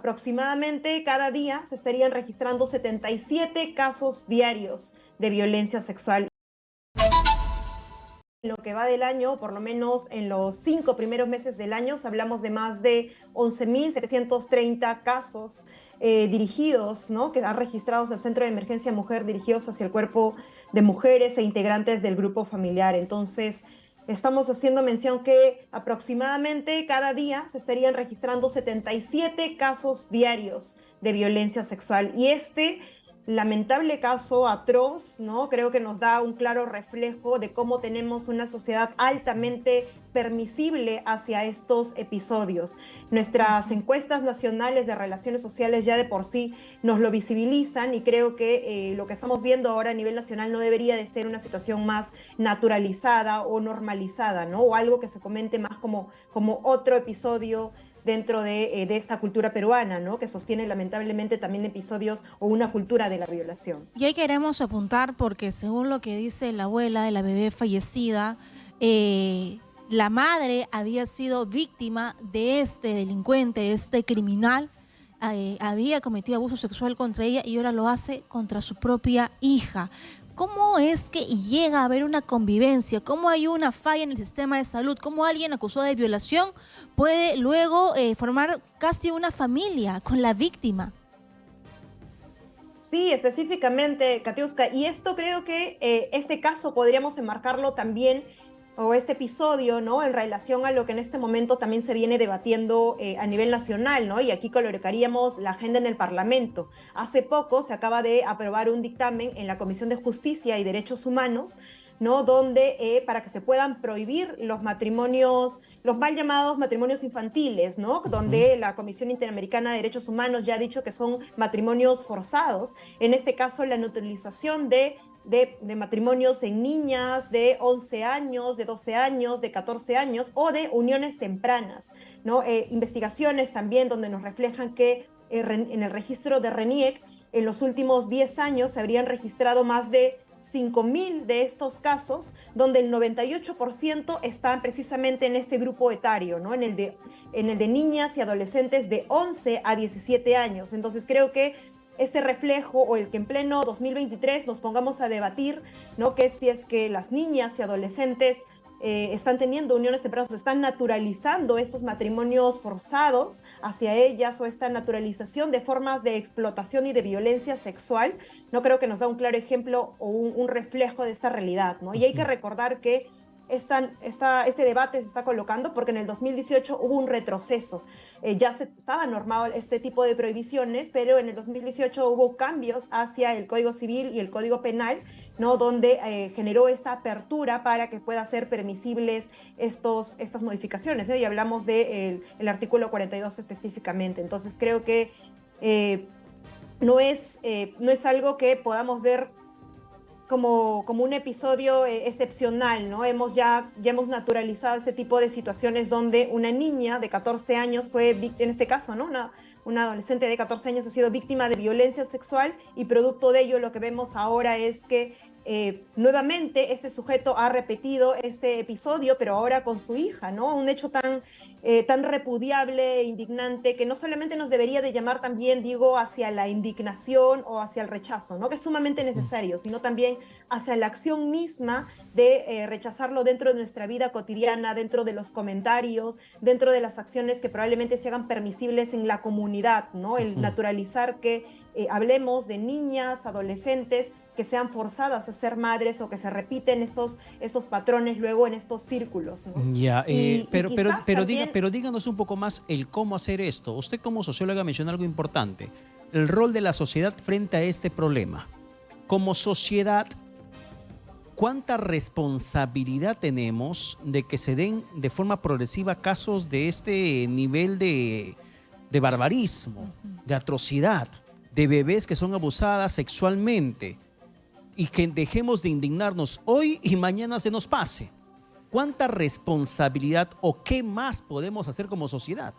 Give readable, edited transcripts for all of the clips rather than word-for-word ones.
aproximadamente cada día se estarían registrando 77 casos diarios de violencia sexual. En lo que va del año, por lo menos en los 5 primeros meses del año, hablamos de más de 11.730 casos dirigidos, ¿no?, que han registrado el Centro de Emergencia Mujer, dirigidos hacia el cuerpo de mujeres e integrantes del grupo familiar. Entonces, estamos haciendo mención que aproximadamente cada día se estarían registrando 77 casos diarios de violencia sexual. Y este lamentable caso atroz, ¿no?, creo que nos da un claro reflejo de cómo tenemos una sociedad altamente permisible hacia estos episodios. Nuestras encuestas nacionales de relaciones sociales ya de por sí nos lo visibilizan, y creo que lo que estamos viendo ahora a nivel nacional no debería de ser una situación más naturalizada o normalizada, ¿no?, o algo que se comente más como otro episodio dentro de esta cultura peruana, ¿no?, que sostiene lamentablemente también episodios o una cultura de la violación. Y ahí queremos apuntar porque según lo que dice la abuela de la bebé fallecida, la madre había sido víctima de este delincuente, de este criminal, había cometido abuso sexual contra ella y ahora lo hace contra su propia hija. ¿Cómo es que llega a haber una convivencia? ¿Cómo hay una falla en el sistema de salud? ¿Cómo alguien acusado de violación puede luego formar casi una familia con la víctima? Sí, específicamente, Katiuska, y esto creo que este caso podríamos enmarcarlo también, o este episodio, ¿no?, en relación a lo que en este momento también se viene debatiendo a nivel nacional, ¿no?, y aquí colocaríamos la agenda en el Parlamento. Hace poco se acaba de aprobar un dictamen en la Comisión de Justicia y Derechos Humanos, ¿no?, donde para que se puedan prohibir los matrimonios, los mal llamados matrimonios infantiles, ¿no?, donde la Comisión Interamericana de Derechos Humanos ya ha dicho que son matrimonios forzados. En este caso, la neutralización de matrimonios en niñas de 11 años, de 12 años, de 14 años o de uniones tempranas, ¿no? Investigaciones también donde nos reflejan que en el registro de RENIEC en los últimos 10 años se habrían registrado más de 5.000 de estos casos, donde el 98% están precisamente en este grupo etario, ¿no?, en el de niñas y adolescentes de 11 a 17 años. Entonces creo que este reflejo, o el que en pleno 2023 nos pongamos a debatir, ¿no?, que si es que las niñas y adolescentes están teniendo uniones tempranas, están naturalizando estos matrimonios forzados hacia ellas, o esta naturalización de formas de explotación y de violencia sexual, no creo que nos da un claro ejemplo o un reflejo de esta realidad, ¿no? Y hay que recordar que este debate se está colocando porque en el 2018 hubo un retroceso. Ya se estaba normado este tipo de prohibiciones, pero en el 2018 hubo cambios hacia el Código Civil y el Código Penal, ¿no?, donde generó esta apertura para que puedan ser permisibles estas modificaciones, ¿eh? Y hablamos del artículo 42 específicamente. Entonces creo que no es algo que podamos ver como un episodio excepcional, ¿no? Ya hemos naturalizado ese tipo de situaciones donde una niña de 14 años fue víctima, en este caso, ¿no?, una adolescente de 14 años ha sido víctima de violencia sexual, y producto de ello lo que vemos ahora es que nuevamente este sujeto ha repetido este episodio, pero ahora con su hija, ¿no? Un hecho tan repudiable e indignante que no solamente nos debería de llamar también, digo, hacia la indignación o hacia el rechazo, ¿no?, que es sumamente necesario, sino también hacia la acción misma de rechazarlo dentro de nuestra vida cotidiana, dentro de los comentarios, dentro de las acciones que probablemente se hagan permisibles en la comunidad, ¿no? El naturalizar que hablemos de niñas, adolescentes que sean forzadas a ser madres, o que se repiten estos patrones luego en estos círculos, ¿no? Ya, Y quizás también. pero díganos un poco más el cómo hacer esto. Usted como socióloga menciona algo importante, el rol de la sociedad frente a este problema. Como sociedad, ¿cuánta responsabilidad tenemos de que se den de forma progresiva casos de este nivel de barbarismo, de atrocidad, de bebés que son abusadas sexualmente, y que dejemos de indignarnos hoy y mañana se nos pase? ¿Cuánta responsabilidad o qué más podemos hacer como sociedad?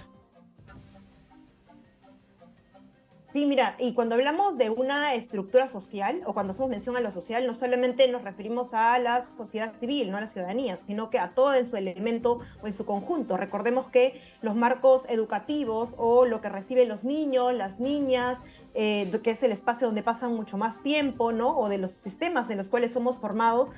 Sí, mira, y cuando hablamos de una estructura social o cuando hacemos mención a lo social, no solamente nos referimos a la sociedad civil, no a la ciudadanía, sino que a todo en su elemento o en su conjunto. Recordemos que los marcos educativos o lo que reciben los niños, las niñas, que es el espacio donde pasan mucho más tiempo, ¿no? O de los sistemas en los cuales somos formados,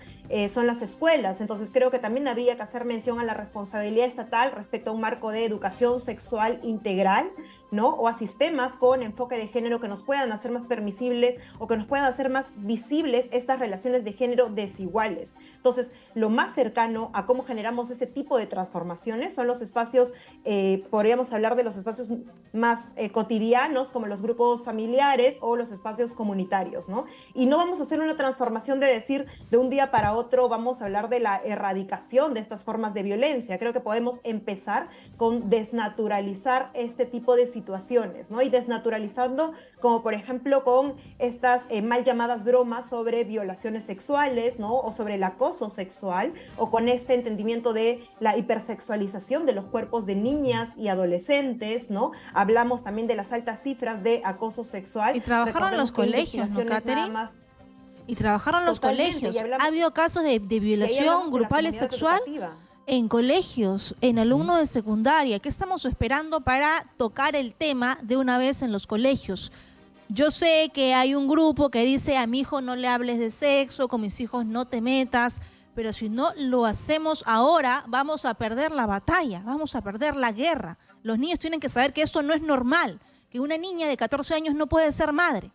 son las escuelas. Entonces creo que también habría que hacer mención a la responsabilidad estatal respecto a un marco de educación sexual integral, ¿no? O a sistemas con enfoque de género que nos puedan hacer más permisibles o que nos puedan hacer más visibles estas relaciones de género desiguales. Entonces, lo más cercano a cómo generamos ese tipo de transformaciones son los espacios, podríamos hablar de los espacios más cotidianos, como los grupos familiares o los espacios comunitarios, ¿no? Y no vamos a hacer una transformación de decir de un día para otro vamos a hablar de la erradicación de estas formas de violencia. Creo que podemos empezar con desnaturalizar este tipo de situaciones, ¿no? Y desnaturalizando, como por ejemplo con estas mal llamadas bromas sobre violaciones sexuales, ¿no? O sobre el acoso sexual, o con este entendimiento de la hipersexualización de los cuerpos de niñas y adolescentes, ¿no? Hablamos también de las altas cifras de acoso sexual. Y trabajaron en los colegios, ¿no, Katherine? Y trabajaron en los colegios. Ha habido casos de violación grupal y sexual en colegios, en alumnos de secundaria. ¿Qué estamos esperando para tocar el tema de una vez en los colegios? Yo sé que hay un grupo que dice a mi hijo no le hables de sexo, con mis hijos no te metas, pero si no lo hacemos ahora vamos a perder la batalla, vamos a perder la guerra. Los niños tienen que saber que esto no es normal, que una niña de 14 años no puede ser madre.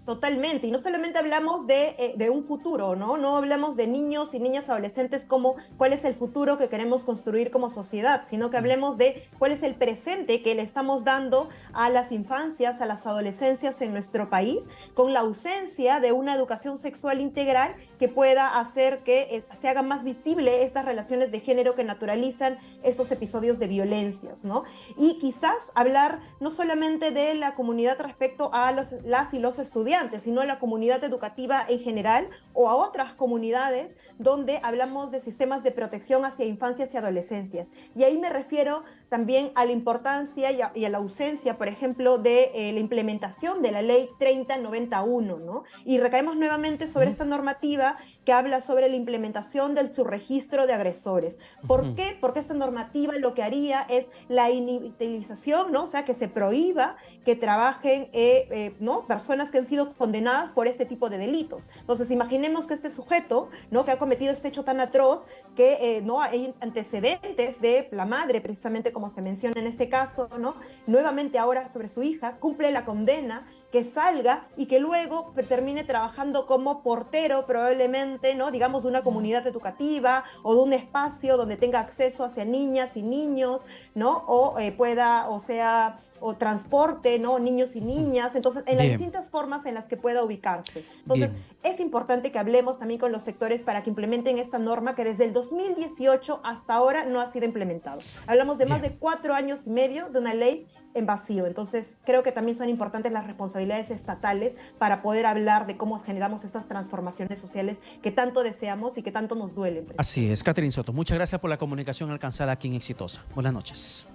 Totalmente, y no solamente hablamos de un futuro, ¿no? No hablamos de niños y niñas adolescentes como cuál es el futuro que queremos construir como sociedad, sino que hablemos de cuál es el presente que le estamos dando a las infancias, a las adolescencias en nuestro país, con la ausencia de una educación sexual integral que pueda hacer que se hagan más visible estas relaciones de género que naturalizan estos episodios de violencias, ¿no? Y quizás hablar no solamente de la comunidad respecto a las y los estudiantes, sino a la comunidad educativa en general o a otras comunidades donde hablamos de sistemas de protección hacia infancias y adolescencias. Y ahí me refiero también a la importancia y a la ausencia, por ejemplo, de la implementación de la ley 3091, ¿no? Y recaemos nuevamente sobre esta normativa que habla sobre la implementación del subregistro de agresores. ¿Por qué? Porque esta normativa lo que haría es la inhabilitación, ¿no? O sea, que se prohíba que trabajen ¿no? personas que han sido condenadas por este tipo de delitos. Entonces, imaginemos que este sujeto, ¿no? que ha cometido este hecho tan atroz, que no hay antecedentes de la madre, precisamente como se menciona en este caso, ¿no? Nuevamente ahora sobre su hija, cumple la condena, que salga y que luego termine trabajando como portero, probablemente, ¿no? digamos, de una comunidad educativa o de un espacio donde tenga acceso hacia niñas y niños, ¿no? O o transporte, ¿no? Niños y niñas, entonces en las distintas formas en las que pueda ubicarse. Entonces, es importante que hablemos también con los sectores para que implementen esta norma que desde el 2018 hasta ahora no ha sido implementado. Hablamos de más de 4 años y medio de una ley en vacío. Entonces, creo que también son importantes las responsabilidades estatales para poder hablar de cómo generamos estas transformaciones sociales que tanto deseamos y que tanto nos duelen. Así es, Katherine Soto. Muchas gracias por la comunicación alcanzada aquí en Exitosa. Buenas noches.